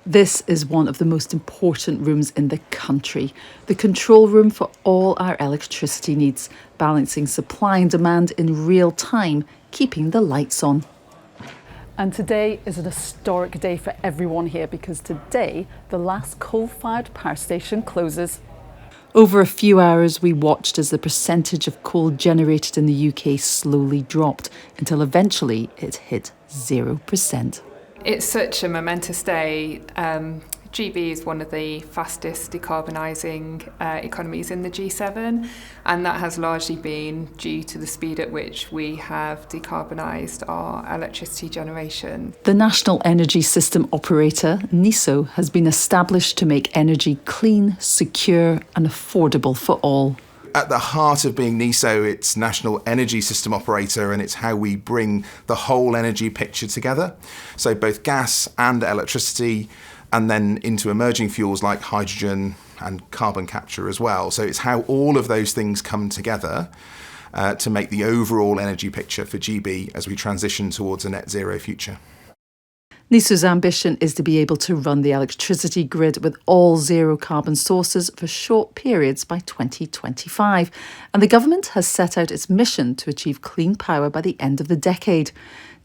This is one of the most important rooms in the country, the control room for all our electricity needs, balancing supply and demand in real time, keeping the lights on. And today is an historic day for everyone here because today the last coal-fired power station closes. Over a few hours, we watched as the percentage of coal generated in the UK slowly dropped until eventually it hit 0%. It's such a momentous day. GB is one of the fastest decarbonising economies in the G7, and that has largely been due to the speed at which we have decarbonised our electricity generation. The National Energy System Operator, NESO, has been established to make energy clean, secure and affordable for all. At the heart of being NESO, it's National Energy System Operator, and it's how we bring the whole energy picture together. So both gas and electricity, and then into emerging fuels like hydrogen and carbon capture as well. So it's how all of those things come together to make the overall energy picture for GB as we transition towards a net zero future. NESO's ambition is to be able to run the electricity grid with all zero carbon sources for short periods by 2025. And the government has set out its mission to achieve clean power by the end of the decade.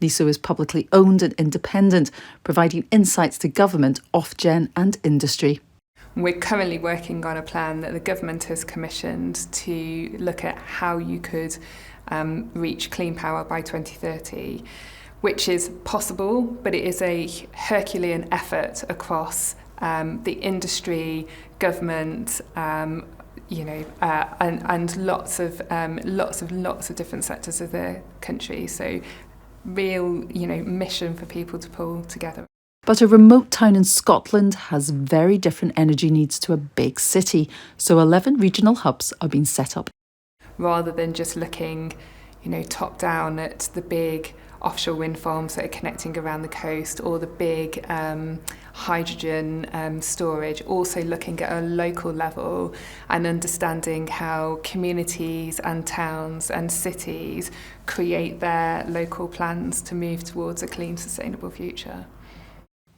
NESO is publicly owned and independent, providing insights to government, Ofgem and industry. We're currently working on a plan that the government has commissioned to look at how you could reach clean power by 2030. Which is possible, but it is a Herculean effort across the industry, government, and lots of different sectors of the country. So, real, mission for people to pull together. But a remote town in Scotland has very different energy needs to a big city, so 11 regional hubs are being set up. Rather than just looking, top down at the big offshore wind farms that are connecting around the coast or the big hydrogen storage, also looking at a local level and understanding how communities and towns and cities create their local plans to move towards a clean, sustainable future.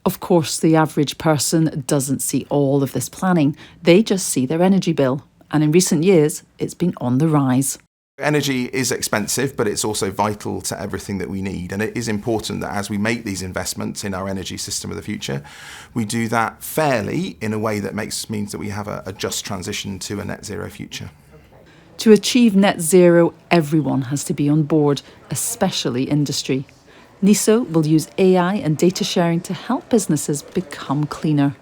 Of course, the average person doesn't see all of this planning. They just see their energy bill. And in recent years, it's been on the rise. Energy is expensive, but it's also vital to everything that we need. And it is important that as we make these investments in our energy system of the future, we do that fairly in a way that means that we have a just transition to a net zero future. To achieve net zero, everyone has to be on board, especially industry. NESO will use AI and data sharing to help businesses become cleaner.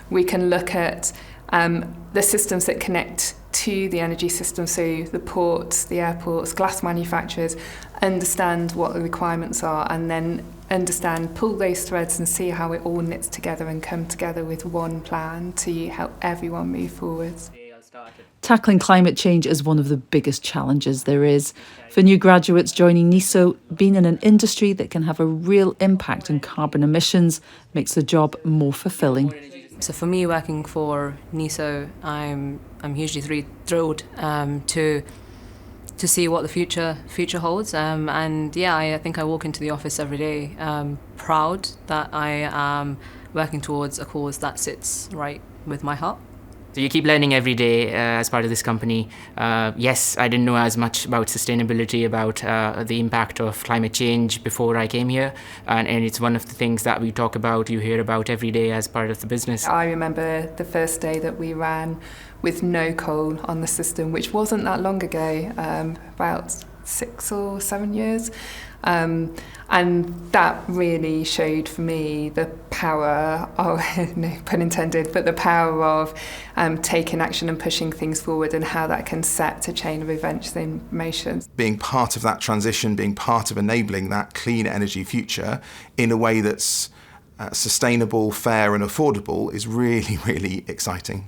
We can look at the systems that connect to the energy system, so the ports, the airports, glass manufacturers, understand what the requirements are and then pull those threads and see how it all knits together and come together with one plan to help everyone move forwards. Tackling climate change is one of the biggest challenges there is. For new graduates joining NESO, being in an industry that can have a real impact on carbon emissions makes the job more fulfilling. So for me, working for NESO, I'm hugely thrilled to see what the future holds. I think I walk into the office every day proud that I am working towards a cause that sits right with my heart. So you keep learning every day as part of this company. Yes, I didn't know as much about sustainability, about the impact of climate change before I came here. And it's one of the things that we talk about, you hear about every day as part of the business. I remember the first day that we ran with no coal on the system, which wasn't that long ago, about 6 or 7 years. And that really showed for me the power of, no pun intended, but the power of taking action and pushing things forward and how that can set a chain of events in motion. Being part of that transition, being part of enabling that clean energy future in a way that's sustainable, fair and affordable is really, really exciting.